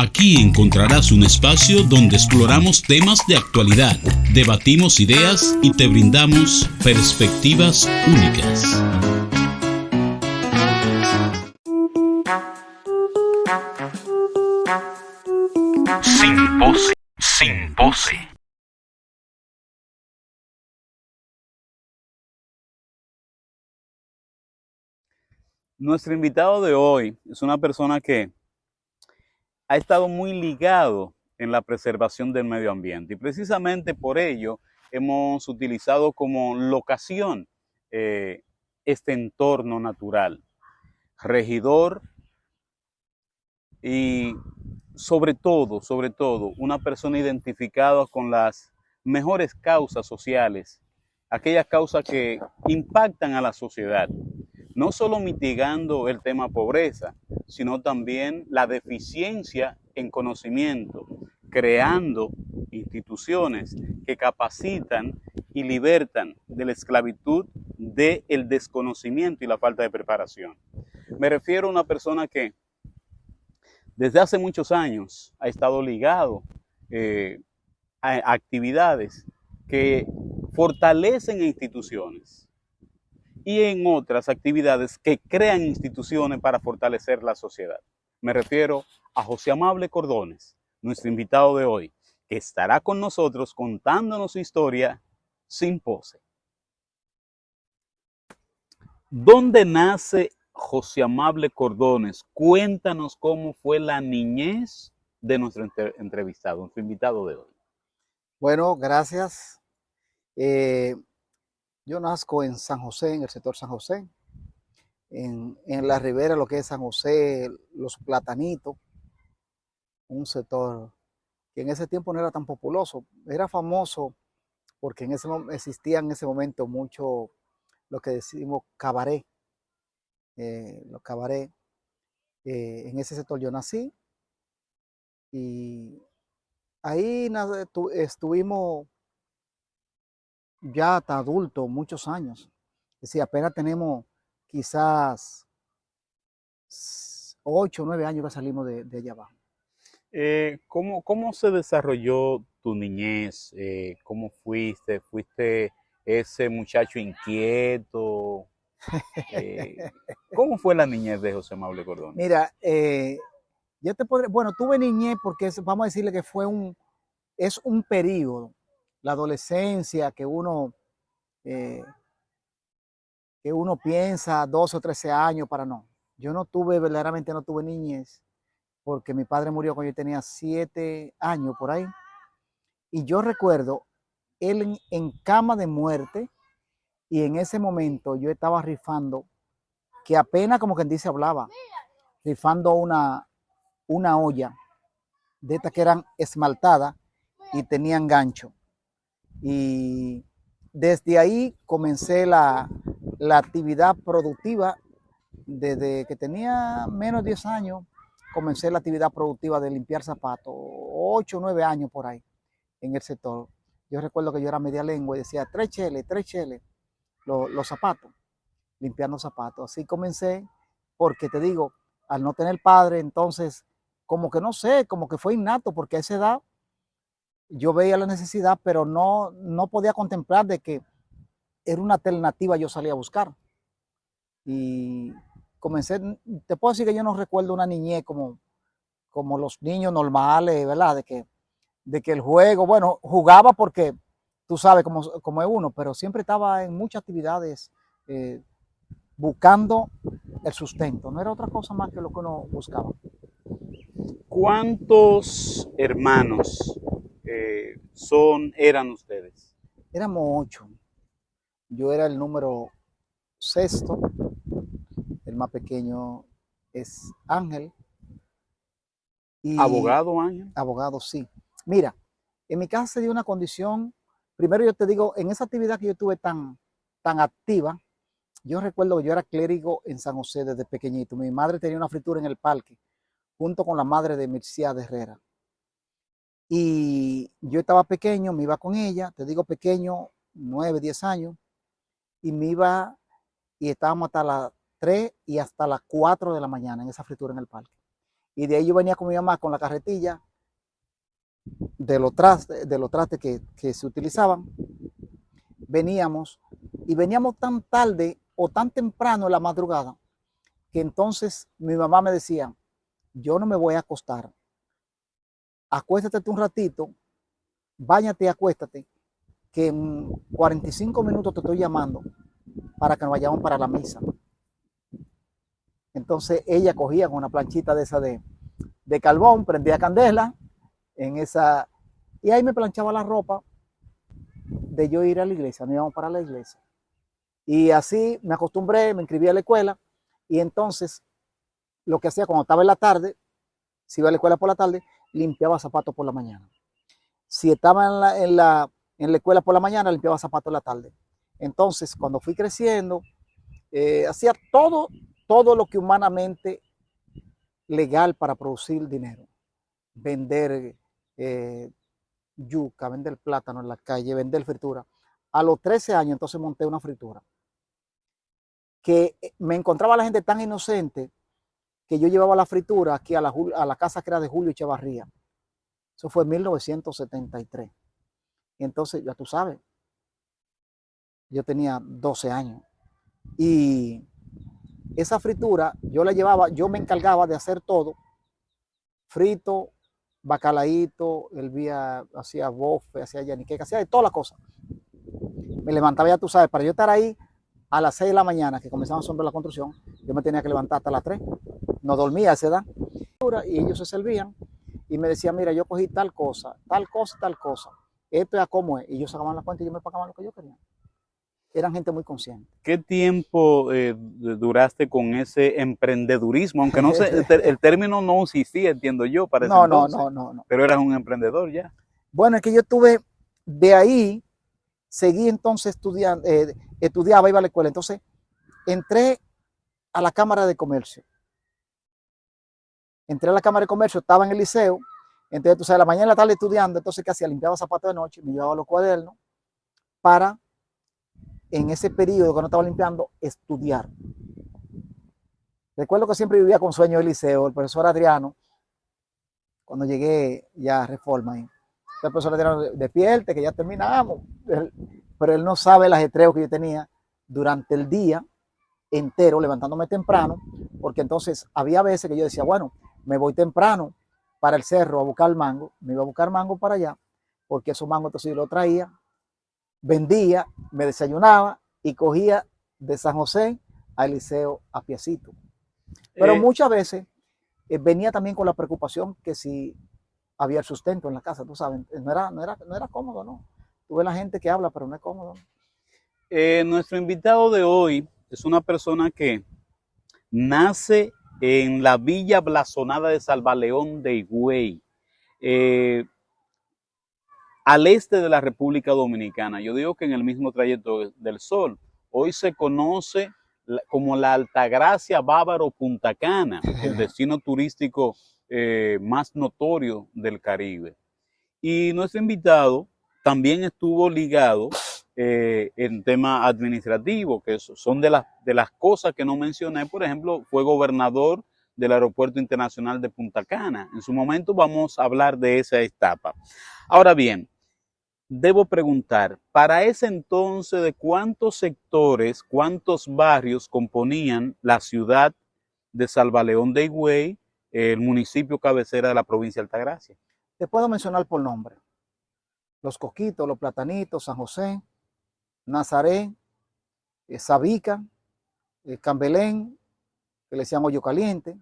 Aquí encontrarás un espacio donde exploramos temas de actualidad, debatimos ideas y te brindamos perspectivas únicas. Sin pose, sin pose. Nuestro invitado de hoy es una persona que ha estado muy ligado en la preservación del medio ambiente y precisamente por ello hemos utilizado como locación este entorno natural, regidor y sobre todo, una persona identificada con las mejores causas sociales, aquellas causas que impactan a la sociedad, no solo mitigando el tema pobreza, sino también la deficiencia en conocimiento, creando instituciones que capacitan y libertan de la esclavitud del desconocimiento y la falta de preparación. Me refiero a una persona que desde hace muchos años ha estado ligado a actividades que fortalecen instituciones y en otras actividades que crean instituciones para fortalecer la sociedad. Me refiero a José Amable Cordones, nuestro invitado de hoy, que estará con nosotros contándonos su historia sin pose. ¿Dónde nace José Amable Cordones? Cuéntanos cómo fue la niñez de nuestro entrevistado, nuestro invitado de hoy. Bueno, gracias. Yo nazco en San José, en el sector San José, en la ribera, lo que es San José, Los Platanitos, un sector que en ese tiempo no era tan populoso. Era famoso porque existía en ese momento mucho lo que decimos cabaret. Los cabaret. En ese sector yo nací y ahí estuvimos ya hasta adultos muchos años. Es decir, apenas tenemos quizás 8 o 9 años que salimos de allá abajo. ¿Cómo se desarrolló tu niñez? ¿Cómo fuiste? ¿Fuiste ese muchacho inquieto? ¿Cómo fue la niñez de José Amable Cordones? Mira, yo te podré, bueno, tuve niñez porque vamos a decirle que es un periodo, la adolescencia eh, que uno piensa 12 o 13 años para no. Yo verdaderamente no tuve niñez porque mi padre murió cuando yo tenía 7 años por ahí. Y yo recuerdo él en cama de muerte y en ese momento yo estaba rifando, que apenas como quien dice hablaba, rifando una olla de estas que eran esmaltadas y tenían gancho. Y desde ahí comencé la actividad productiva. Desde que tenía menos de 10 años, comencé la actividad productiva de limpiar zapatos, 8 o 9 años por ahí en el sector. Yo recuerdo que yo era media lengua y decía 3 cheles, los zapatos, limpiando zapatos. Así comencé, porque te digo, al no tener padre, entonces, como que no sé, como que fue innato, porque a esa edad yo veía la necesidad, pero no podía contemplar de que era una alternativa yo salía a buscar. Y comencé, te puedo decir que yo no recuerdo una niñez como los niños normales, ¿verdad? De que el juego, bueno, jugaba porque tú sabes cómo es uno, pero siempre estaba en muchas actividades buscando el sustento. No era otra cosa más que lo que uno buscaba. ¿Cuántos hermanos eran ustedes? Éramos 8. Yo era el número sexto. El más pequeño es Ángel. Y ¿Abogado, Ángel? abogado, sí. Mira, en mi casa se dio una condición. Primero yo te digo, en esa actividad que yo tuve tan activa, yo recuerdo que yo era clérigo en San José desde pequeñito. Mi madre tenía una fritura en el parque, junto con la madre de Mircea de Herrera. Y yo estaba pequeño, me iba con ella, te digo pequeño, 9, 10 años, y me iba y estábamos hasta las 3 y hasta las 4 de la mañana en esa fritura en el parque. Y de ahí yo venía con mi mamá con la carretilla de los trastes que se utilizaban. Veníamos y veníamos tan tarde o tan temprano en la madrugada que entonces mi mamá me decía, yo no me voy a acostar, acuéstate un ratito, báñate y acuéstate, que en 45 minutos te estoy llamando para que nos vayamos para la misa. Entonces ella cogía con una planchita de esa de carbón, prendía candela en esa, y ahí me planchaba la ropa de yo ir a la iglesia, nos íbamos para la iglesia. Y así me acostumbré, me inscribí a la escuela, y entonces lo que hacía cuando estaba en la tarde, si iba a la escuela por la tarde, limpiaba zapatos por la mañana. Si estaba en la escuela por la mañana, limpiaba zapatos en la tarde. Entonces, cuando fui creciendo, hacía todo lo que humanamente legal para producir dinero. Vender yuca, vender plátano en la calle, vender fritura. A los 13 años, entonces monté una fritura. Que me encontraba la gente tan inocente que yo llevaba la fritura aquí a la casa que era de Julio Echevarría. Eso fue en 1973. Y entonces, ya tú sabes, yo tenía 12 años. Y esa fritura yo la llevaba, yo me encargaba de hacer todo, frito, bacalaíto, hacía bofe, hacía yaniqueca, hacía de todas las cosas. Me levantaba, ya tú sabes, para yo estar ahí a las 6 de la mañana, que comenzaban sobre la construcción, yo me tenía que levantar hasta las 3. No dormía a esa edad. Y ellos se servían y me decían, mira, yo cogí tal cosa, tal cosa, tal cosa. Esto es a cómo es. Y ellos sacaban la cuenta y yo me pagaban lo que yo quería. Eran gente muy consciente. ¿Qué tiempo duraste con ese emprendedurismo? Aunque no sé, el término no existía, entiendo yo, para ese entonces. No. Pero eras un emprendedor ya. Bueno, es que yo tuve, de ahí, seguí entonces estudiando, estudiaba, iba a la escuela. Entonces, entré a la Cámara de Comercio. Entré a la Cámara de Comercio, estaba en el liceo. Entonces, tú sabes, la mañana y la tarde estudiando. Entonces, ¿qué hacía? Limpiaba zapatos de noche, me llevaba los cuadernos para, en ese periodo que no estaba limpiando, estudiar. Recuerdo que siempre vivía con sueño del liceo. El profesor Adriano, cuando llegué ya a Reforma, el profesor Adriano, despierte, que ya terminamos. Pero él no sabe el ajetreo que yo tenía durante el día entero, levantándome temprano, porque entonces había veces que yo decía, bueno, me voy temprano para el cerro a buscar mango, me iba a buscar mango para allá, porque esos mangos entonces yo los traía, vendía, me desayunaba y cogía de San José al liceo a piecito. Pero muchas veces venía también con la preocupación que si había el sustento en la casa, tú sabes, no era cómodo, ¿no? Tú ves la gente que habla, pero no es cómodo. Nuestro invitado de hoy es una persona que nace en la villa blasonada de Salvaleón de Higüey, al este de la República Dominicana. Yo digo que en el mismo trayecto del Sol. Hoy se conoce como la Altagracia Bávaro Punta Cana, el destino turístico más notorio del Caribe. Y nuestro invitado también estuvo ligado en tema administrativo, que son de las cosas que no mencioné. Por ejemplo, fue gobernador del Aeropuerto Internacional de Punta Cana. En su momento vamos a hablar de esa etapa. Ahora bien, debo preguntar, para ese entonces, ¿de cuántos sectores, cuántos barrios componían la ciudad de Salvaleón de Higüey, el municipio cabecera de la provincia de Altagracia? Te puedo mencionar por nombre. Los Coquitos, Los Platanitos, San José, Nazaret, Sabica, Cambelén, que le decían Hoyo Caliente.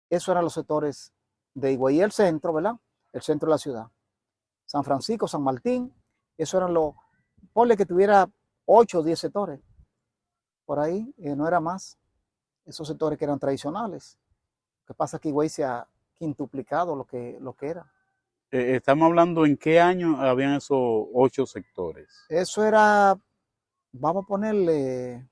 Esos eran los sectores de Higüey. Y el centro, ¿verdad? El centro de la ciudad. San Francisco, San Martín, esos eran los, ponle que tuviera 8 o 10 sectores. Por ahí, no era más. Esos sectores que eran tradicionales. Lo que pasa es que Higüey se ha quintuplicado lo que era. Estamos hablando en qué año habían esos 8 sectores. Eso era, vamos a ponerle,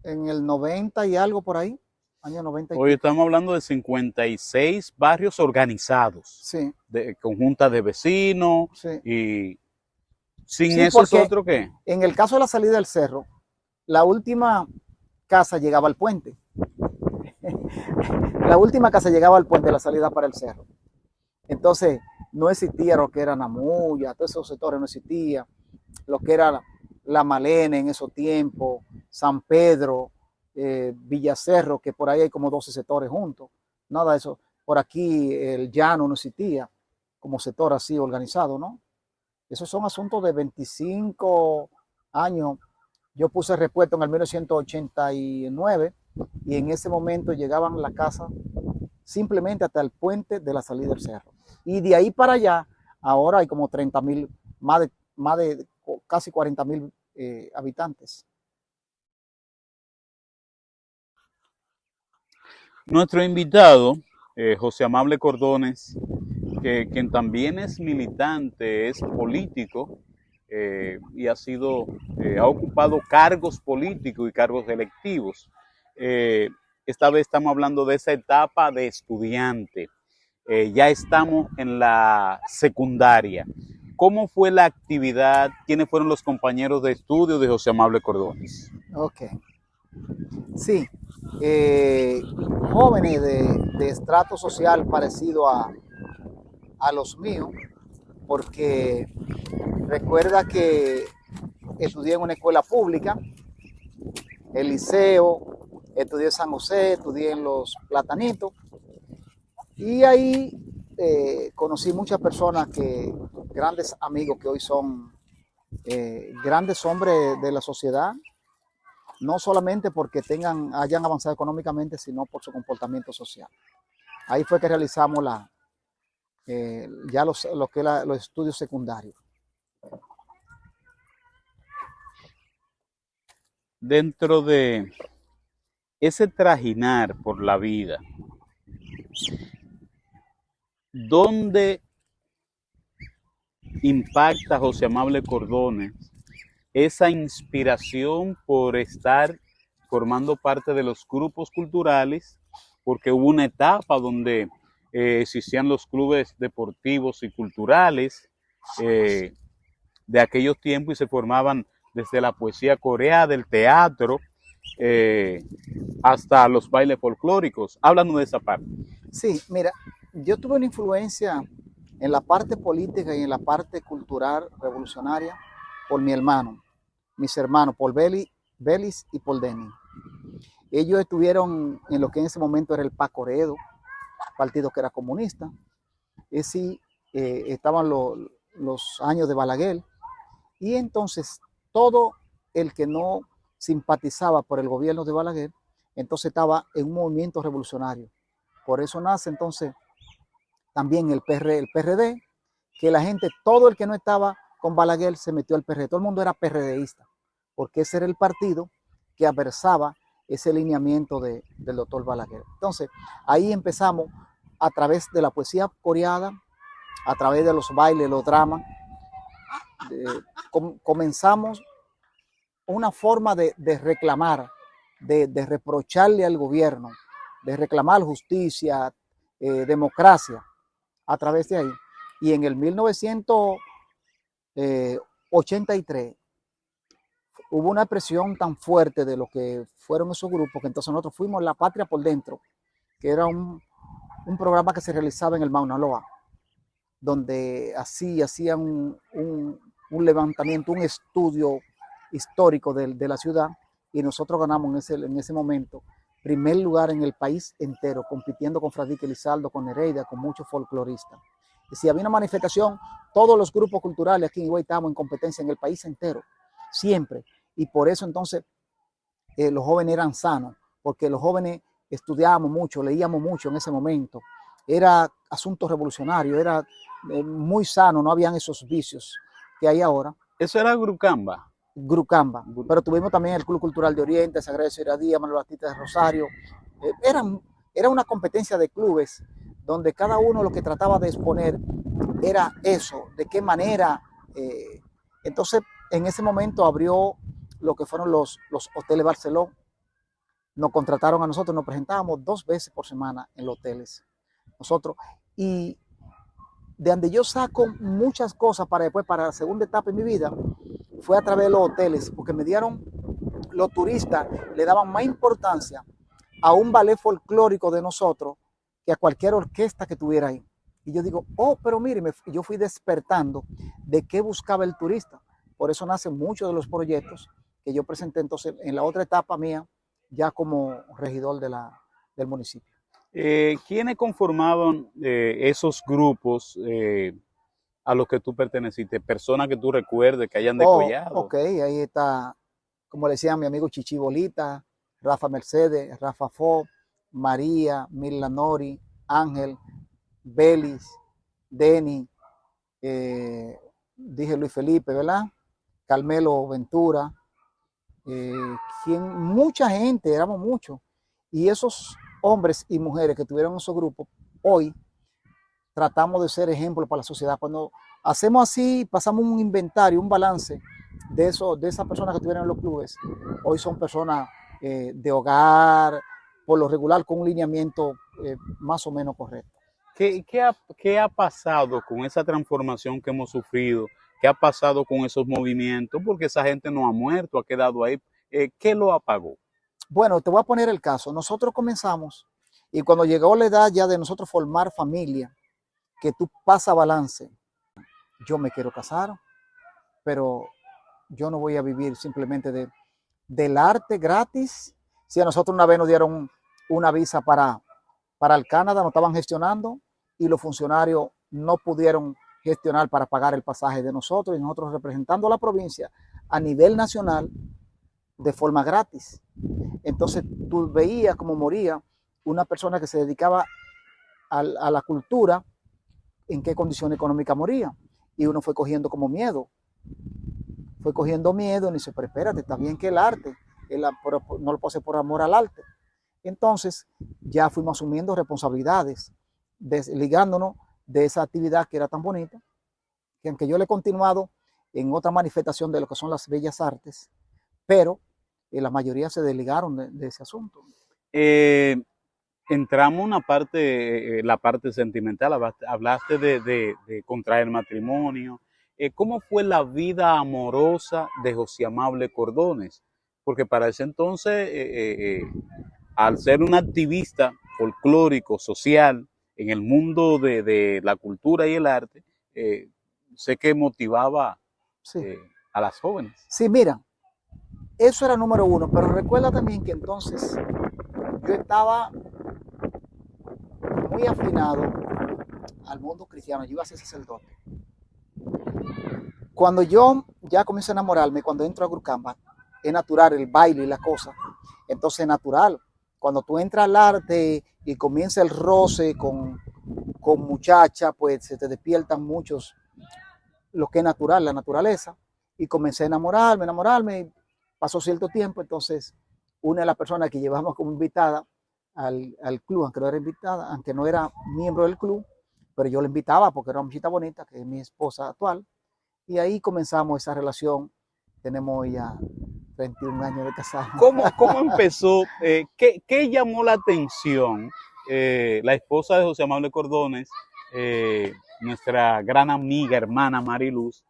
en el 90 y algo por ahí, año 90 y Hoy pico. estamos hablando de 56 barrios organizados, Sí, de conjuntas de vecinos, sí. y sin Sí, eso es porque otro qué. en el caso de la salida del cerro, la última casa llegaba al puente. la última casa llegaba al puente de la salida para el cerro. Entonces, no existía lo que era Namuya, todos esos sectores no existía, lo que era la Malena en esos tiempos, San Pedro, Villacerro, que por ahí hay como 12 sectores juntos, nada de eso. Por aquí el llano no existía como sector así organizado, ¿no? Esos son asuntos de 25 años. Yo puse repuesto en el 1989 y en ese momento llegaban las casas simplemente hasta el puente de la salida del cerro. Y de ahí para allá, ahora hay como 30.000, más de casi 40.000 habitantes. Nuestro invitado, José Amable Cordones, quien también es militante, es político y ha ocupado cargos políticos y cargos electivos. Esta vez estamos hablando de esa etapa de estudiante. Ya estamos en la secundaria. ¿Cómo fue la actividad? ¿Quiénes fueron los compañeros de estudio de José Amable Cordones? Ok. Sí. Jóvenes de estrato social parecido a los míos, porque recuerda que estudié en una escuela pública, el liceo, estudié en San José, estudié en Los Platanitos, y ahí conocí muchas personas grandes amigos que hoy son grandes hombres de la sociedad, no solamente porque hayan avanzado económicamente, sino por su comportamiento social. Ahí fue que realizamos los estudios secundarios. Dentro de ese trajinar por la vida, ¿dónde impacta José Amable Cordones esa inspiración por estar formando parte de los grupos culturales? Porque hubo una etapa donde existían los clubes deportivos y culturales de aquellos tiempos y se formaban desde la poesía coreana, del teatro, hasta los bailes folclóricos. Háblanos de esa parte. Sí, mira, yo tuve una influencia en la parte política y en la parte cultural revolucionaria por mi hermano, mis hermanos, Paul Belis y Paul Denny. Ellos estuvieron en lo que en ese momento era el Pacoredo, partido que era comunista. Y sí, estaban los años de Balaguer. Y entonces todo el que no simpatizaba por el gobierno de Balaguer, entonces estaba en un movimiento revolucionario. Por eso nace entonces también el PRD, que la gente, todo el que no estaba con Balaguer se metió al PRD. Todo el mundo era PRDista, porque ese era el partido que adversaba ese lineamiento del doctor Balaguer. Entonces, ahí empezamos a través de la poesía coreana, a través de los bailes, los dramas, comenzamos una forma de reclamar, de reprocharle al gobierno, de reclamar justicia, democracia, a través de ahí. Y en el 1983 hubo una presión tan fuerte de lo que fueron esos grupos, que entonces nosotros fuimos La Patria por Dentro, que era un programa que se realizaba en el Mauna Loa, donde hacían un levantamiento, un estudio histórico de la ciudad, y nosotros ganamos en ese momento primer lugar en el país entero, compitiendo con Fradique Elizaldo, con Nereida, con muchos folcloristas. Y si había una manifestación, todos los grupos culturales aquí en Higüey estábamos en competencia en el país entero, siempre. Y por eso entonces los jóvenes eran sanos, porque los jóvenes estudiábamos mucho, leíamos mucho en ese momento. Era asunto revolucionario, era muy sano, no habían esos vicios que hay ahora. Eso era Grucamba. Grucamba, pero tuvimos también el Club Cultural de Oriente, Sagrada Ciudad Díaz, Manuel Batista de Rosario. Era una competencia de clubes donde cada uno lo que trataba de exponer era eso, de qué manera. Entonces, en ese momento abrió lo que fueron los hoteles Barceló. Nos contrataron a nosotros, nos presentábamos 2 veces por semana en los hoteles. Nosotros, y de donde yo saco muchas cosas para después, para la segunda etapa de mi vida, fue a través de los hoteles, porque los turistas le daban más importancia a un ballet folclórico de nosotros que a cualquier orquesta que tuviera ahí. Y yo digo, oh, pero mire, yo fui despertando de qué buscaba el turista. Por eso nacen muchos de los proyectos que yo presenté entonces en la otra etapa mía, ya como regidor del municipio. ¿Quiénes conformaban esos grupos a los que tú perteneciste? Personas que tú recuerdes que hayan decollado. Ok, ahí está, como le decía mi amigo Chichi Bolita, Rafa Mercedes, Rafa Fo, María, Mirla Nori, Ángel, Belis, Denny, dije Luis Felipe, ¿verdad? Carmelo Ventura, mucha gente, éramos muchos. Y esos hombres y mujeres que tuvieron esos grupos, hoy tratamos de ser ejemplos para la sociedad. Cuando hacemos así, pasamos un inventario, un balance de esas personas que tuvieron en los clubes, hoy son personas de hogar, por lo regular con un lineamiento más o menos correcto. ¿Qué ha pasado con esa transformación que hemos sufrido? ¿Qué ha pasado con esos movimientos? Porque esa gente no ha muerto, ha quedado ahí. ¿Qué lo apagó? Bueno, te voy a poner el caso. Nosotros comenzamos y cuando llegó la edad ya de nosotros formar familia, que tú pasas balance, yo me quiero casar, pero yo no voy a vivir simplemente del arte gratis. Si a nosotros una vez nos dieron una visa para el Canadá, nos estaban gestionando y los funcionarios no pudieron gestionar para pagar el pasaje de nosotros y nosotros representando a la provincia a nivel nacional de forma gratis. Entonces tú veías cómo moría una persona que se dedicaba a la cultura, en qué condición económica moría. Y uno fue cogiendo como miedo. Fue cogiendo miedo y dice, pero espérate, está bien que el arte, no lo puedo hacer por amor al arte. Entonces ya fuimos asumiendo responsabilidades, ligándonos de esa actividad que era tan bonita, que aunque yo le he continuado en otra manifestación de lo que son las bellas artes, pero la mayoría se desligaron de ese asunto. Entramos una parte, la parte sentimental, hablaste de contraer matrimonio. ¿Cómo fue la vida amorosa de José Amable Cordones? Porque para ese entonces, al ser un activista folclórico, social, en el mundo de la cultura y el arte, sé que motivaba Sí. A las jóvenes. Sí, mira, eso era número uno, pero recuerda también que entonces yo estaba muy afinado al mundo cristiano, yo iba a ser sacerdote. Cuando yo ya comienzo a enamorarme, cuando entro a Grucamba, es natural el baile y la cosa, entonces es natural. Cuando tú entras al arte y comienza el roce con muchachas, pues se te despiertan muchos, lo que es natural, la naturaleza, y comencé a enamorarme, pasó cierto tiempo, entonces una de las personas que llevamos como invitada al club, aunque no era miembro del club, pero yo la invitaba porque era una muchita bonita, que es mi esposa actual, y ahí comenzamos esa relación. Tenemos ya 31 años de casados. ¿Cómo empezó? ¿Qué llamó la atención? La esposa de José Amable Cordones, nuestra gran amiga, hermana Mariluz,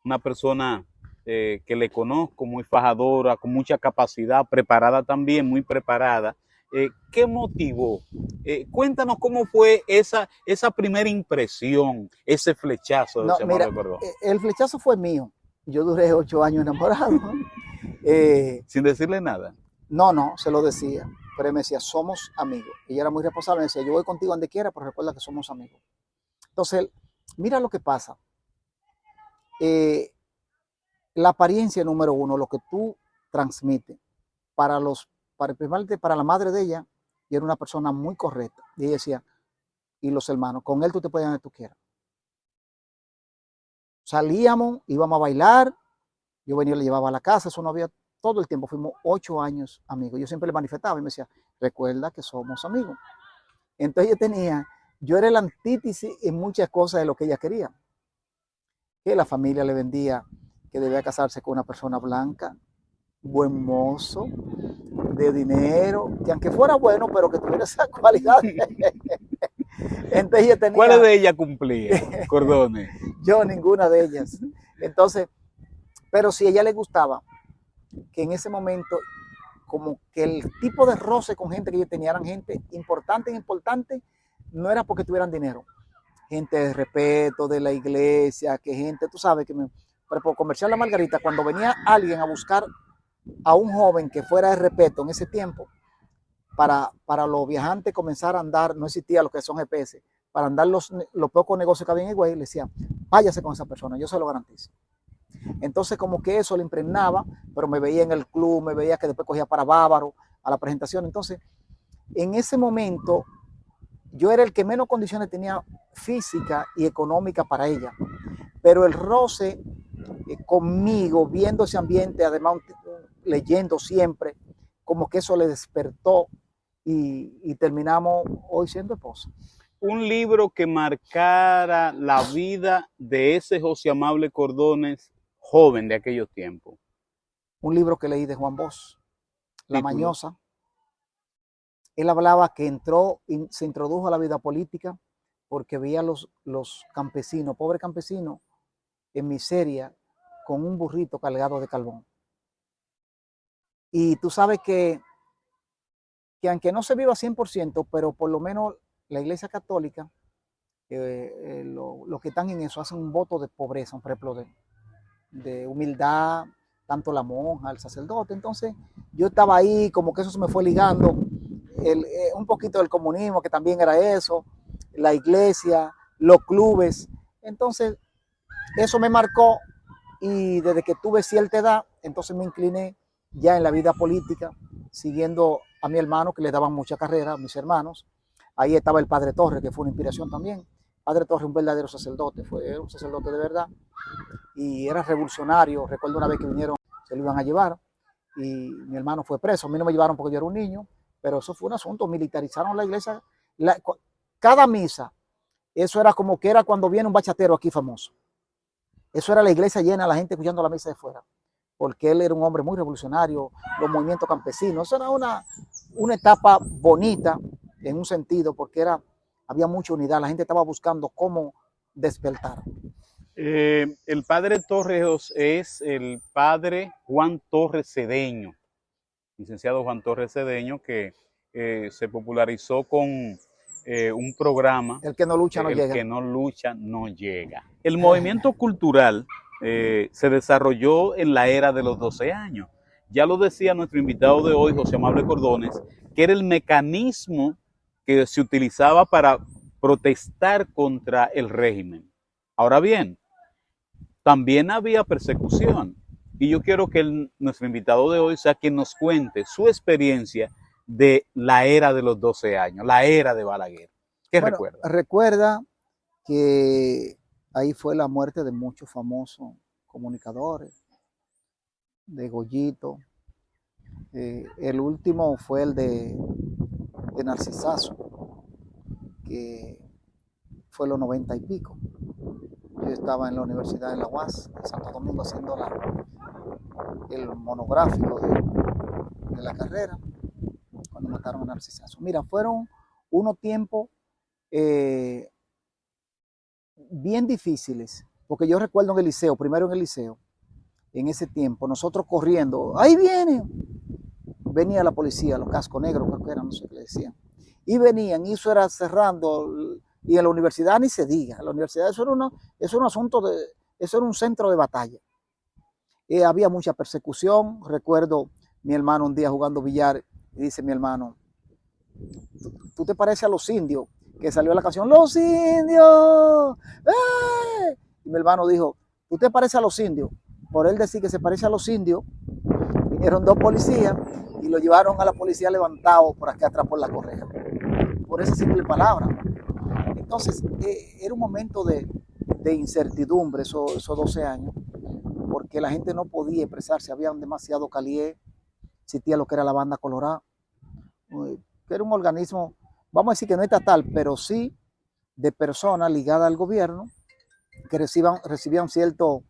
una persona que le conozco, muy fajadora, con mucha capacidad, preparada también, muy preparada. ¿Qué motivó? Cuéntanos cómo fue esa primera impresión, ese flechazo de José Amable Cordones. El flechazo fue mío. Yo duré 8 años enamorado. Sin decirle nada. No, se lo decía. Pero él me decía, somos amigos. Ella era muy responsable, me decía, yo voy contigo donde quiera, pero recuerda que somos amigos. Entonces, mira lo que pasa. La apariencia número uno, lo que tú transmites, para la madre de ella, y era una persona muy correcta. Y ella decía, y los hermanos, con él tú te puedes ir donde tú quieras. Salíamos, íbamos a bailar, yo venía y le llevaba a la casa, eso no había todo el tiempo, fuimos 8 años amigos. Yo siempre le manifestaba y me decía, recuerda que somos amigos. Entonces yo era el antítesis en muchas cosas de lo que ella quería. Que la familia le vendía que debía casarse con una persona blanca, buen mozo, de dinero, que aunque fuera bueno, pero que tuviera esa cualidad. Entonces ¿Cuáles de ellas cumplía, Cordones? Yo, ninguna de ellas. Entonces, pero si a ella le gustaba, que en ese momento como que el tipo de roce con gente que ellos tenían eran gente importante, no era porque tuvieran dinero. Gente de respeto, de la iglesia, que gente, tú sabes, por Comercial La Margarita, cuando venía alguien a buscar a un joven que fuera de respeto en ese tiempo, para los viajantes comenzar a andar, no existía lo que son GPS, para andar los pocos negocios que había en Higüey, le decían, váyase con esa persona, yo se lo garantizo. Entonces como que eso le impregnaba, pero me veía en el club, me veía que después cogía para Bávaro a la presentación. Entonces, en ese momento, yo era el que menos condiciones tenía física y económica para ella. Pero el roce conmigo, viendo ese ambiente, además leyendo siempre, como que eso le despertó y terminamos hoy siendo esposos. Un libro que marcara la vida de ese José Amable Cordones joven de aquellos tiempos. Un libro que leí de Juan Bosch, La Título. Mañosa. Él hablaba que se introdujo a la vida política porque veía los campesinos, pobres campesinos, en miseria, con un burrito cargado de carbón. Y tú sabes que aunque no se viva 100%, pero por lo menos la Iglesia Católica, los que están en eso, hacen un voto de pobreza, por ejemplo, de humildad, tanto la monja, el sacerdote. Entonces, yo estaba ahí, como que eso se me fue ligando, un poquito del comunismo, que también era eso, la iglesia, los clubes. Entonces, eso me marcó y desde que tuve cierta edad, entonces me incliné ya en la vida política, siguiendo a mi hermano, que le daban mucha carrera, a mis hermanos. Ahí estaba el Padre Torres, que fue una inspiración también. Padre Torres, un verdadero sacerdote, fue un sacerdote de verdad y era revolucionario. Recuerdo una vez que vinieron, se lo iban a llevar y mi hermano fue preso. A mí no me llevaron porque yo era un niño, pero eso fue un asunto. Militarizaron la iglesia. Cada misa, eso era como que era cuando viene un bachatero aquí famoso. Eso era la iglesia llena, la gente escuchando la misa de fuera, porque él era un hombre muy revolucionario, los movimientos campesinos. Eso era una etapa bonita en un sentido, porque había mucha unidad, la gente estaba buscando cómo despertar. El padre Torres es el padre Juan Torres Cedeño, licenciado Juan Torres Cedeño, que se popularizó con un programa. El que no lucha no llega. El que no lucha no llega. El movimiento cultural se desarrolló en la era de los 12 años. Ya lo decía nuestro invitado de hoy, José Amable Cordones, que era el mecanismo que se utilizaba para protestar contra el régimen. Ahora bien, también había persecución. Y yo quiero que nuestro invitado de hoy sea quien nos cuente su experiencia de la era de los 12 años, la era de Balaguer. ¿Qué recuerda? Recuerda que ahí fue la muerte de muchos famosos comunicadores, de Goyito. El último fue el de Narcisazo, que fue en los 90 y pico. Yo estaba en la Universidad de la UAS, en Santo Domingo, haciendo el monográfico de la carrera, cuando mataron a Narcisazo. Mira, fueron unos tiempos bien difíciles, porque yo recuerdo en el liceo, primero en el liceo, en ese tiempo, nosotros corriendo, ¡ahí viene! Venía la policía, los cascos negros, creo que eran, no sé qué le decían, y venían, y eso era cerrando, y en la universidad ni se diga, en la universidad eso era un asunto eso era un centro de batalla. Había mucha persecución. Recuerdo mi hermano un día jugando billar, y dice mi hermano, ¿tú te pareces a los indios? Que salió la canción, ¡Los indios! ¡Eh! Y mi hermano dijo, ¿tú te pareces a los indios? Por él decir que se parece a los indios, vinieron dos policías y lo llevaron a la policía levantado por acá atrás por la correa. Por esa simple palabra. Entonces, era un momento de incertidumbre esos 12 años, porque la gente no podía expresarse, habían demasiado calié, existía lo que era la Banda Colorada, que era un organismo, vamos a decir que no estatal, pero sí de personas ligadas al gobierno, que recibían cierto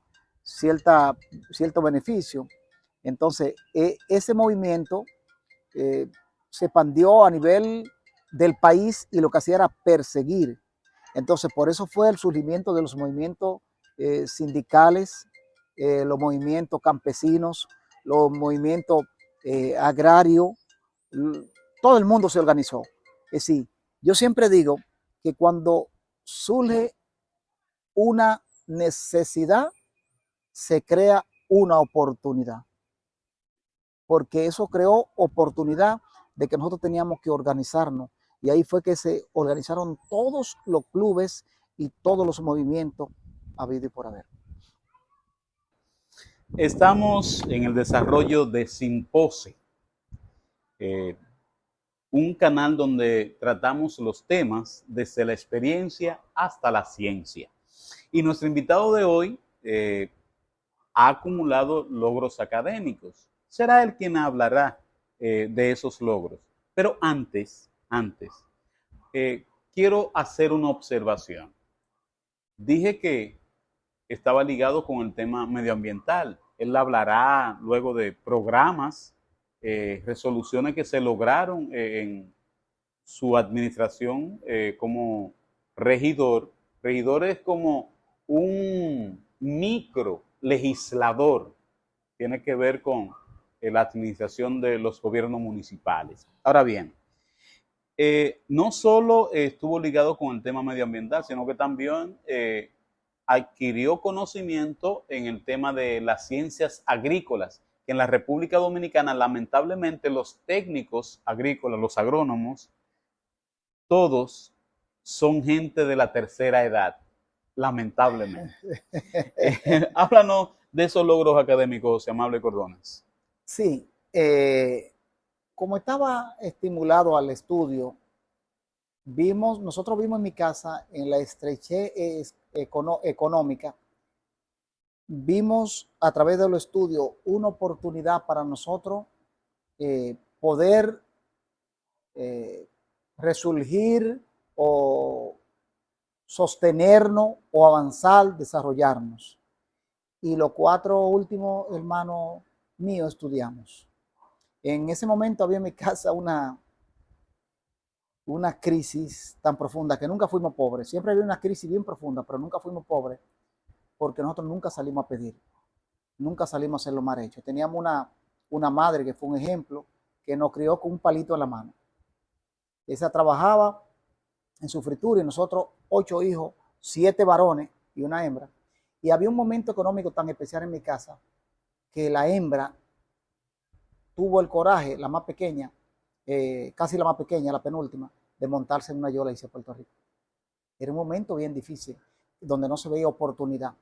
beneficio. Entonces, ese movimiento se expandió a nivel del país y lo que hacía era perseguir. Entonces, por eso fue el surgimiento de los movimientos sindicales, los movimientos campesinos, los movimientos agrario, todo el mundo se organizó. Es decir, yo siempre digo que cuando surge una necesidad, se crea una oportunidad, porque eso creó oportunidad de que nosotros teníamos que organizarnos, y ahí fue que se organizaron todos los clubes y todos los movimientos habido y por haber. Estamos en el desarrollo de Simpose, eh, un canal donde tratamos los temas desde la experiencia hasta la ciencia. Y nuestro invitado de hoy ha acumulado logros académicos. Será él quien hablará de esos logros. Pero antes, quiero hacer una observación. Dije que estaba ligado con el tema medioambiental. Él hablará luego de programas, resoluciones que se lograron en su administración como regidor. Regidor es como un micro legislador, tiene que ver con la administración de los gobiernos municipales. Ahora bien, no solo estuvo ligado con el tema medioambiental, sino que también adquirió conocimiento en el tema de las ciencias agrícolas, que en la República Dominicana, lamentablemente, los técnicos agrícolas, los agrónomos, todos son gente de la tercera edad, lamentablemente. Háblanos de esos logros académicos, José Amable Cordones. Sí, como estaba estimulado al estudio, nosotros vimos en mi casa, en la estrechez económica, vimos a través de los estudios una oportunidad para nosotros poder resurgir o sostenernos o avanzar, desarrollarnos. Y los 4 últimos hermanos míos estudiamos. En ese momento había en mi casa una crisis tan profunda que nunca fuimos pobres. Siempre había una crisis bien profunda, pero nunca fuimos pobres porque nosotros nunca salimos a pedir. Nunca salimos a hacer lo mal hecho. Teníamos una madre que fue un ejemplo, que nos crió con un palito en la mano. Esa trabajaba en su fritura y nosotros 8 hijos, 7 varones y una hembra. Y había un momento económico tan especial en mi casa que la hembra tuvo el coraje, la más pequeña, casi la más pequeña, la penúltima, de montarse en una yola y irse a Puerto Rico. Era un momento bien difícil, donde no se veía oportunidad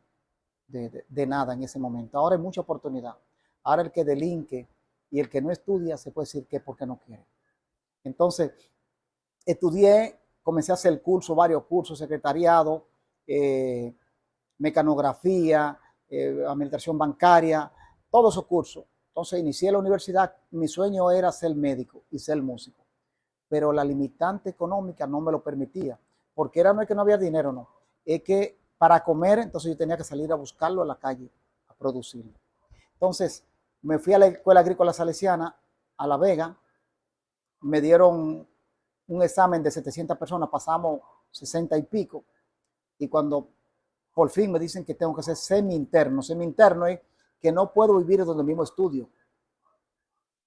de nada en ese momento. Ahora hay mucha oportunidad. Ahora el que delinque y el que no estudia se puede decir que es porque no quiere. Entonces, estudié, comencé a hacer el curso, varios cursos, secretariado, mecanografía, administración bancaria, todos esos cursos. Entonces inicié la universidad, mi sueño era ser médico y ser músico, pero la limitante económica no me lo permitía, porque no es que no había dinero, no, es que para comer, entonces yo tenía que salir a buscarlo a la calle, a producirlo. Entonces me fui a la Escuela Agrícola Salesiana, a La Vega, me dieron un examen de 700 personas, pasamos 60 y pico, y cuando por fin me dicen que tengo que ser semi-interno es que no puedo vivir donde mismo estudio.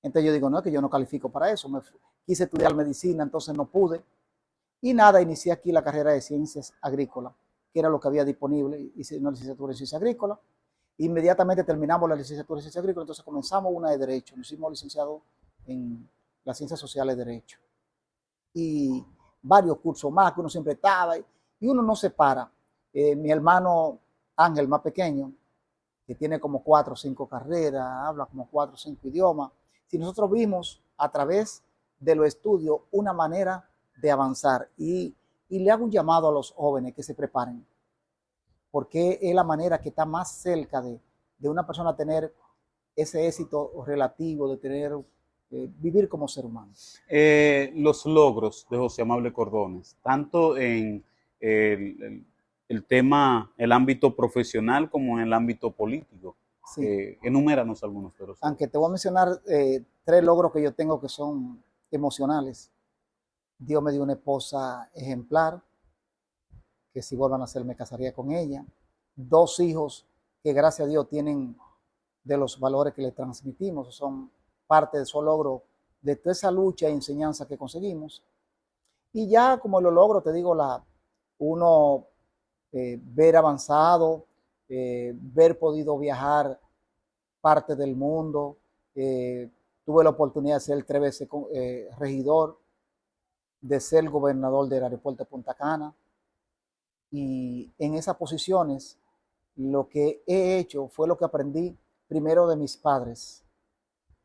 Entonces yo digo, no, es que yo no califico para eso. Quise estudiar medicina, entonces no pude. Y nada, inicié aquí la carrera de ciencias agrícolas, que era lo que había disponible. Hice una licenciatura en ciencias agrícolas. Inmediatamente terminamos la licenciatura en ciencias agrícolas, entonces comenzamos una de derecho. Nos hicimos licenciados en las ciencias sociales de derecho. Y varios cursos más que uno siempre estaba, y uno no se para. Mi hermano Ángel, más pequeño, que tiene como 4 o 5 carreras, habla como 4 o 5 idiomas. Si nosotros vimos a través de los estudios una manera de avanzar, y le hago un llamado a los jóvenes que se preparen, porque es la manera que está más cerca de una persona tener ese éxito relativo, de tener vivir como ser humano. Los logros de José Amable Cordones, tanto en el tema, el ámbito profesional como en el ámbito político. Sí. Enuméranos algunos. Pero aunque te voy a mencionar 3 logros que yo tengo que son emocionales. Dios me dio una esposa ejemplar, que si vuelvan a nacer me casaría con ella. 2 hijos que gracias a Dios tienen de los valores que le transmitimos, son parte de su logro de toda esa lucha y enseñanza que conseguimos. Y ya como lo logro, te digo, uno ver avanzado, ver podido viajar parte del mundo. Tuve la oportunidad de ser 3 veces regidor, de ser gobernador del aeropuerto de Punta Cana. Y en esas posiciones, lo que he hecho fue lo que aprendí primero de mis padres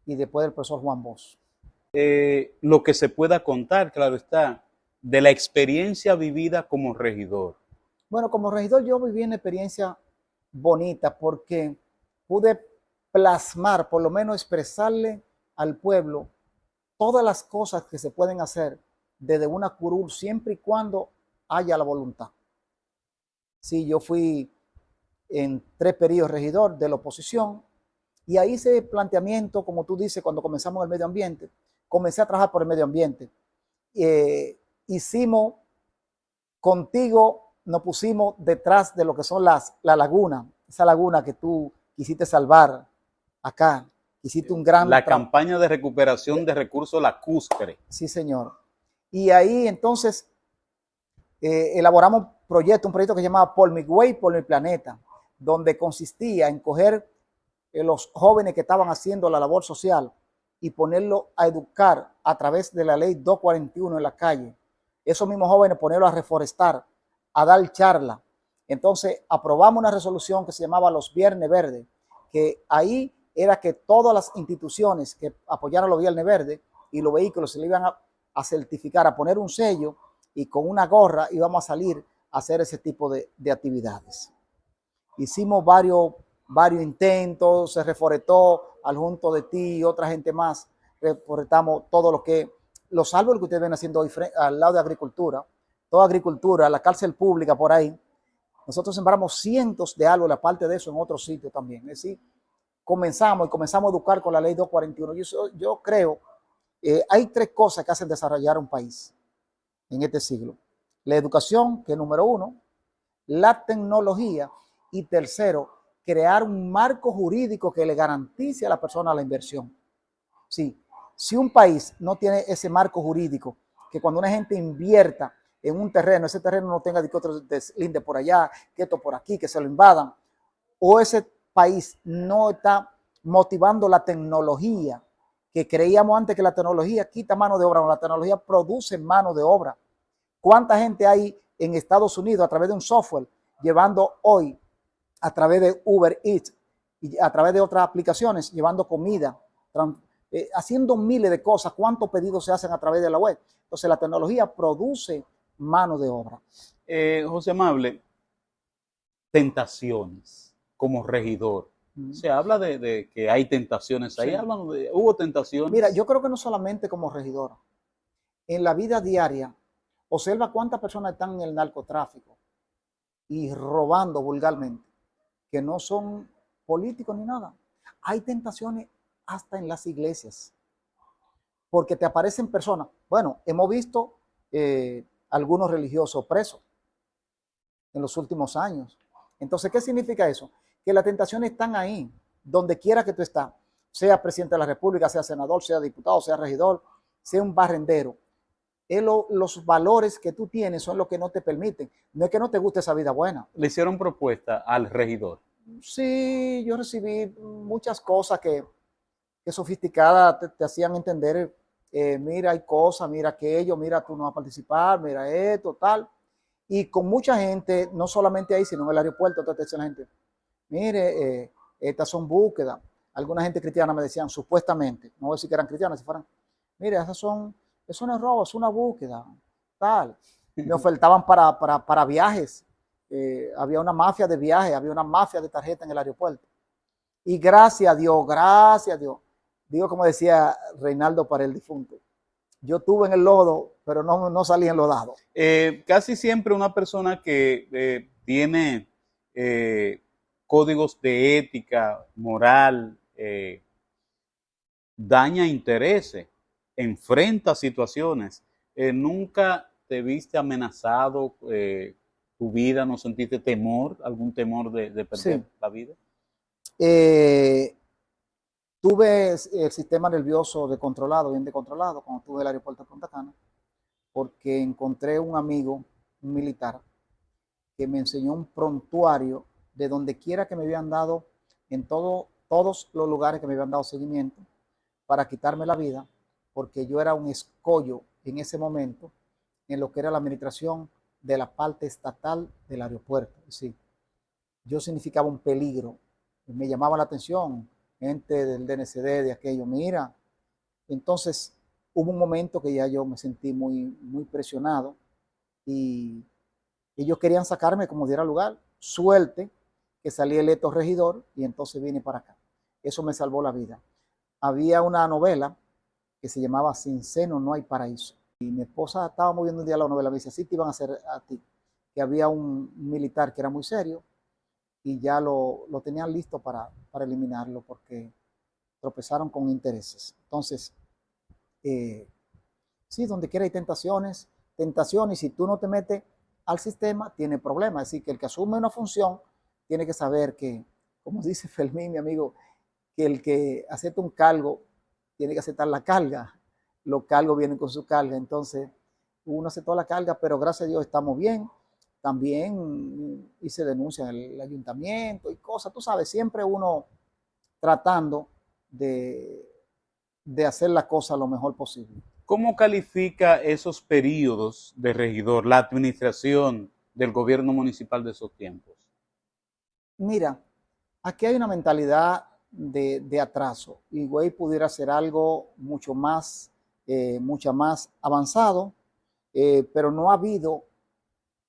y después del profesor Juan Bosch. Lo que se pueda contar, claro está, de la experiencia vivida como regidor. Bueno, como regidor yo viví una experiencia bonita porque pude plasmar, por lo menos expresarle al pueblo todas las cosas que se pueden hacer desde una curul siempre y cuando haya la voluntad. Sí, yo fui en 3 periodos regidor de la oposición y ahí hice planteamiento, como tú dices, cuando comenzamos el medio ambiente, comencé a trabajar por el medio ambiente. Hicimos contigo, nos pusimos detrás de lo que son la laguna, esa laguna que tú quisiste salvar acá, hiciste un gran La campaña de recuperación de recursos lacustre. Sí, señor. Y ahí entonces elaboramos un proyecto que se llamaba Por mi Way, por mi planeta, donde consistía en coger los jóvenes que estaban haciendo la labor social y ponerlo a educar a través de la ley 241 en la calle. Esos mismos jóvenes ponerlos a reforestar, a dar charla. Entonces aprobamos una resolución que se llamaba los Viernes Verdes, que ahí era que todas las instituciones que apoyaran los Viernes Verdes y los vehículos se le iban a certificar, a poner un sello y con una gorra íbamos a salir a hacer ese tipo de actividades. Hicimos varios intentos, se reforestó al junto de ti y otra gente más, reforestamos todo lo que, los árboles que ustedes ven haciendo hoy al lado de agricultura, toda agricultura, la cárcel pública por ahí, nosotros sembramos cientos de árboles, aparte de eso en otros sitios también. Es decir, comenzamos a educar con la ley 241. Yo creo, hay 3 cosas que hacen desarrollar un país en este siglo. La educación, que es número 1, la tecnología y tercero, crear un marco jurídico que le garantice a la persona la inversión. Sí, si un país no tiene ese marco jurídico, que cuando una gente invierta en un terreno, ese terreno no tenga que otro deslinde por allá, que esto por aquí, que se lo invadan, o ese país no está motivando la tecnología, que creíamos antes que la tecnología quita mano de obra, no, la tecnología produce mano de obra. ¿Cuánta gente hay en Estados Unidos a través de un software llevando hoy, a través de Uber Eats y a través de otras aplicaciones, llevando comida, haciendo miles de cosas? ¿Cuántos pedidos se hacen a través de la web? Entonces la tecnología produce mano de obra. José Amable, tentaciones como regidor. Se habla de que hay tentaciones ahí, sí. ¿Hubo tentaciones? Mira, yo creo que no solamente como regidor, en la vida diaria, observa cuántas personas están en el narcotráfico y robando vulgarmente, que no son políticos ni nada. Hay tentaciones hasta en las iglesias, porque te aparecen personas. Bueno, hemos visto algunos religiosos presos en los últimos años. Entonces, ¿qué significa eso? Que las tentaciones están ahí, donde quiera que tú estás, sea presidente de la República, sea senador, sea diputado, sea regidor, sea un barrendero. Los valores que tú tienes son los que no te permiten. No es que no te guste esa vida buena. ¿Le hicieron propuesta al regidor? Sí, yo recibí muchas cosas que sofisticadas te hacían entender, mira, hay cosas, mira aquello, mira, tú no vas a participar, mira esto, tal. Y con mucha gente, no solamente ahí, sino en el aeropuerto, entonces te decía la gente, mire, estas son búsquedas. Alguna gente cristiana me decían, supuestamente, no voy a decir que eran cristianas, si fueran, mire, eso no es robo, es una búsqueda, tal. Me ofertaban para viajes. Había una mafia de viajes, había una mafia de tarjeta en el aeropuerto. Y gracias a Dios, digo como decía Reinaldo para el difunto, yo estuve en el lodo, pero no salí enlodado. Casi siempre una persona que tiene códigos de ética, moral, daña intereses, enfrenta situaciones. ¿Nunca te viste amenazado tu vida? ¿No sentiste temor, algún temor de perder la vida? Tuve el sistema nervioso descontrolado, bien descontrolado, cuando estuve en el aeropuerto de Punta Cana, porque encontré un amigo, un militar, que me enseñó un prontuario de donde quiera que me habían dado, en todos los lugares que me habían dado seguimiento, para quitarme la vida, porque yo era un escollo en ese momento en lo que era la administración de la parte estatal del aeropuerto. Sí, yo significaba un peligro, me llamaba la atención, gente del DNCD, de aquello, mira. Entonces hubo un momento que ya yo me sentí muy presionado y ellos querían sacarme como diera lugar. Suerte que salí electo regidor y entonces vine para acá. Eso me salvó la vida. Había una novela que se llamaba Sin seno no hay paraíso. Y mi esposa estaba moviendo un día la novela, me dice, así te iban a hacer a ti. Que había un militar que era muy serio y ya lo tenían listo para eliminarlo porque tropezaron con intereses. Entonces, sí, donde quiera hay tentaciones, y si tú no te metes al sistema, tiene problemas. Es decir, que el que asume una función tiene que saber que, como dice Fermín, mi amigo, que el que acepta un cargo tiene que aceptar la carga. Los cargos vienen con su carga. Entonces, uno aceptó la carga, pero gracias a Dios estamos bien. También hice denuncia en el ayuntamiento y cosas, tú sabes, siempre uno tratando de hacer la cosa lo mejor posible. ¿Cómo califica esos periodos de regidor, la administración del gobierno municipal de esos tiempos? Mira, aquí hay una mentalidad de atraso. Higüey pudiera ser algo mucho más avanzado, pero no ha habido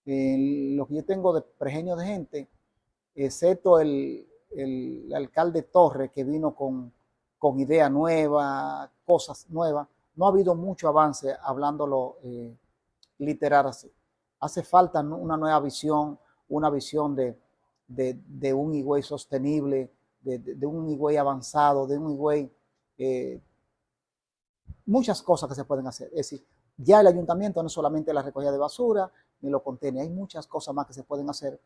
lo que yo tengo de pregenio de gente, excepto el alcalde Torres, que vino con idea nueva, cosas nuevas. No ha habido mucho avance, hablándolo literal así. Hace falta una nueva visión, una visión de un Higüey sostenible, de un Higüey avanzado, de un Higüey, muchas cosas que se pueden hacer. Es decir, ya el ayuntamiento no es solamente la recogida de basura, ni lo contiene, hay muchas cosas más que se pueden hacer.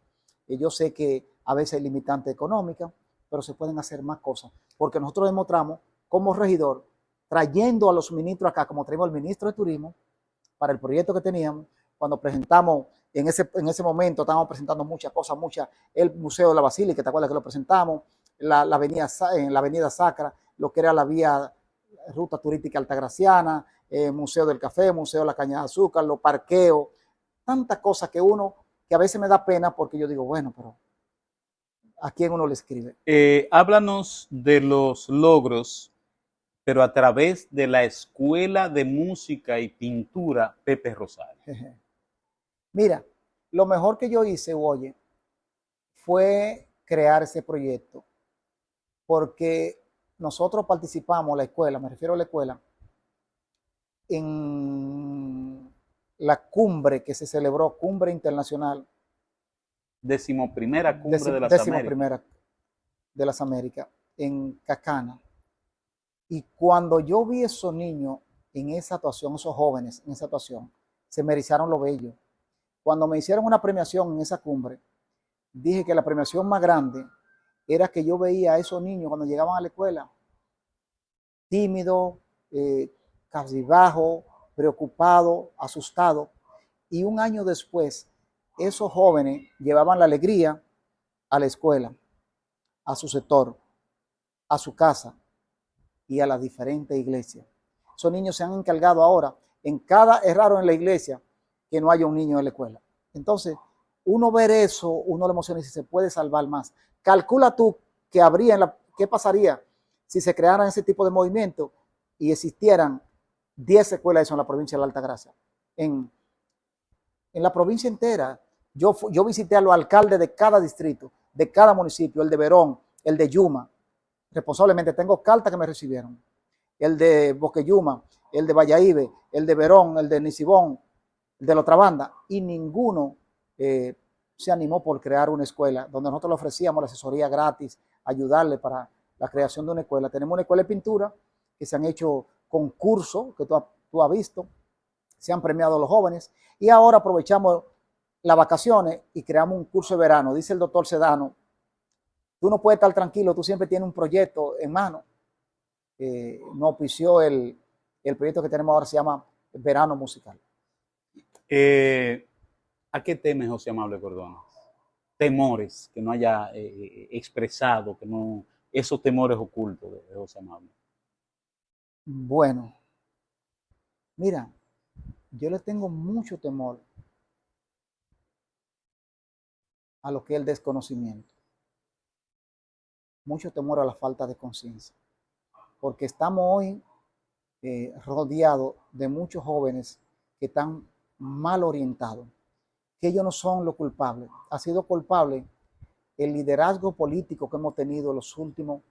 Yo sé que a veces hay limitante económica, pero se pueden hacer más cosas, porque nosotros demostramos como regidor, trayendo a los ministros acá, como traímos al ministro de Turismo, para el proyecto que teníamos, cuando presentamos, en ese momento estábamos presentando muchas cosas, el Museo de la Basílica, ¿te acuerdas que lo presentamos? En la avenida Sacra, lo que era la vía ruta turística altagraciana, Museo del Café, Museo de la Caña de Azúcar, los parqueos, tantas cosas que a veces me da pena porque yo digo, bueno, pero ¿a quién uno le escribe? Háblanos de los logros, pero a través de la Escuela de Música y Pintura Pepe Rosario. Mira, lo mejor que yo hice, oye, fue crear ese proyecto, porque nosotros participamos, la escuela, me refiero a la escuela, en la cumbre que se celebró, cumbre internacional. 11ª cumbre de las Américas. De las Américas, en Cacana. Y cuando yo vi esos niños en esa actuación, esos jóvenes en esa actuación, se me erizaron los vellos. Cuando me hicieron una premiación en esa cumbre, dije que la premiación más grande era que yo veía a esos niños cuando llegaban a la escuela, tímidos, cabizbajos, preocupados, asustados. Y un año después, esos jóvenes llevaban la alegría a la escuela, a su sector, a su casa y a las diferentes iglesias. Esos niños se han encargado ahora, es raro en la iglesia que no haya un niño en la escuela. Entonces, uno ver eso, uno le emociona y dice, se puede salvar más. Calcula tú qué pasaría si se crearan ese tipo de movimientos y existieran 10 escuelas de eso en la provincia de la Altagracia. En la provincia entera, yo visité a los alcaldes de cada distrito, de cada municipio, el de Verón, el de Yuma. Responsablemente tengo cartas que me recibieron. El de Boqueyuma, el de Valladolid, el de Verón, el de Nisibón, el de la otra banda, y ninguno se animó por crear una escuela donde nosotros le ofrecíamos la asesoría gratis, ayudarle para la creación de una escuela. Tenemos una escuela de pintura que se han hecho concursos que tú has visto, se han premiado a los jóvenes y ahora aprovechamos las vacaciones y creamos un curso de verano. Dice el doctor Sedano, tú no puedes estar tranquilo, tú siempre tienes un proyecto en mano. nos auspició el proyecto que tenemos ahora, se llama Verano Musical. ¿A qué temes José Amable Cordones? Temores que no haya expresado, que no, esos temores ocultos de José Amable. Bueno, mira, yo le tengo mucho temor a lo que es el desconocimiento, mucho temor a la falta de conciencia, porque estamos hoy rodeados de muchos jóvenes que están mal orientados, que ellos no son los culpables. Ha sido culpable el liderazgo político que hemos tenido en los últimos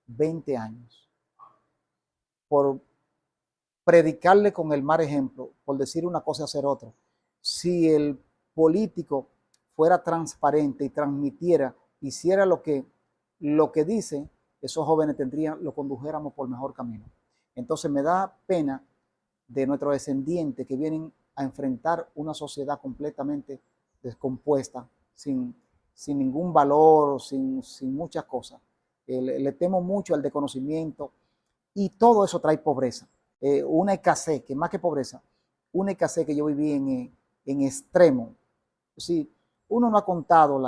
20 años, por predicarle con el mal ejemplo, por decir una cosa y hacer otra. Si el político fuera transparente y transmitiera, hiciera lo que dice, esos jóvenes lo condujéramos por mejor camino. Entonces me da pena de nuestros descendientes que vienen a enfrentar una sociedad completamente descompuesta, sin ningún valor, sin muchas cosas. Le temo mucho al desconocimiento y todo eso trae pobreza. Una escasez, que más que pobreza, una escasez que yo viví en extremo. Sí, uno no ha contado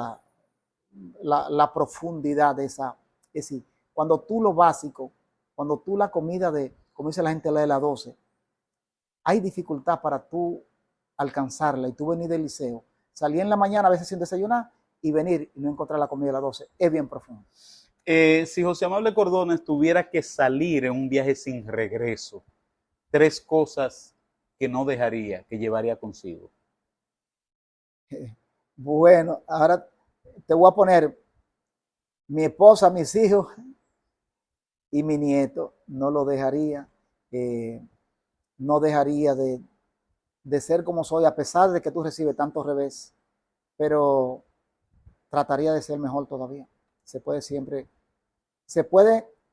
la profundidad de esa. Es decir, cuando tú lo básico, cuando tú la comida como dice la gente, la de las 12, hay dificultad para tú alcanzarla y tú venir del liceo, salir en la mañana a veces sin desayunar y venir y no encontrar la comida de las 12, es bien profundo. Si José Amable Cordones tuviera que salir en un viaje sin regreso, 3 cosas que no dejaría, que llevaría consigo. Bueno, ahora te voy a poner mi esposa, mis hijos y mi nieto. No lo dejaría, no dejaría de ser como soy, a pesar de que tú recibes tanto revés, pero trataría de ser mejor todavía. Se puede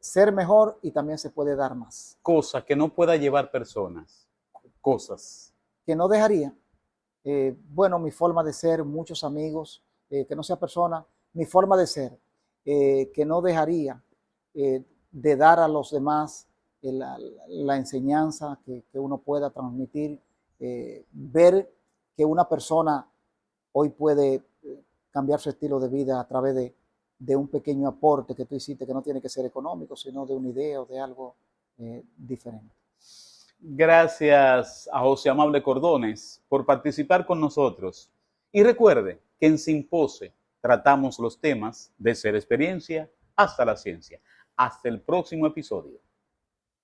ser mejor y también se puede dar más. Cosas que no pueda llevar personas, cosas. Que no dejaría, bueno, mi forma de ser, muchos amigos, que no sea persona, mi forma de ser, que no dejaría de dar a los demás la enseñanza que uno pueda transmitir, ver que una persona hoy puede cambiar su estilo de vida a través de un pequeño aporte que tú hiciste, que no tiene que ser económico, sino de una idea o de algo diferente. Gracias a José Amable Cordones por participar con nosotros. Y recuerde que en Simpose tratamos los temas desde la experiencia hasta la ciencia. Hasta el próximo episodio.